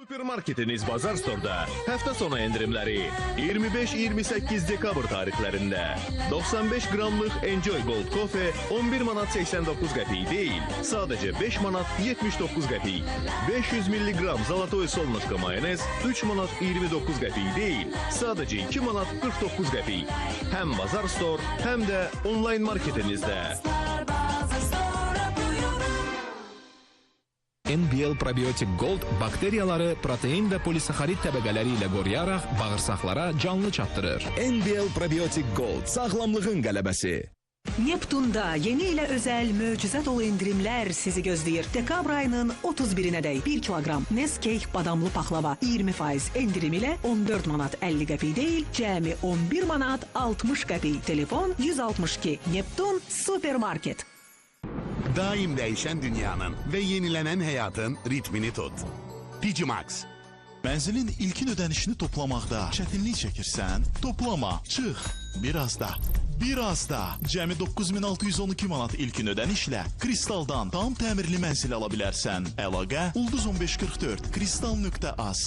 Supermarketiniz Bazar Store'da hafta sonu endirimleri 25-28 dekabr tarihlerinde 95 gramlık Enjoy Gold Coffee 11 manat 89 qəpik değil, sadece 5 manat 79 qəpik. 500 milligram Zalatoy Solnışka mayonez 3 manat 29 qəpik değil, sadece 2 manat 49 qəpik. Hem Bazar Store hem de online marketinizde. NBL Probiotic Gold bakteriyaları protein ve polisaharit təbəqələri ilə qoruyaraq bağırsaqlara canlı çatdırır. NBL Probiotic Gold, sağlamlığın qələbəsi. Neptun'da yeni ile özel möcüzə dolu indirimler sizi gözləyir. Dekabr ayının 31'ine dək 1 kilogram Nescake badamlı paxlava 20% endirim ilə 14 manat 50 qəpik değil, cəmi 11 manat 60 qəpik. Telefon 162. Neptun Supermarket. Daim değişen dünyanın ve yenilenen hayatın ritmini tut. Digimax. Mənzilin ilkin ödənişini toplamaqda çətinlik çəkirsən, toplama, çıx. Biraz da. Cəmi 9612 manat ilkin ödənişlə Kristaldan tam təmirli mənzil ala bilərsən. Əlaqə Ulduz 1544 kristal.az.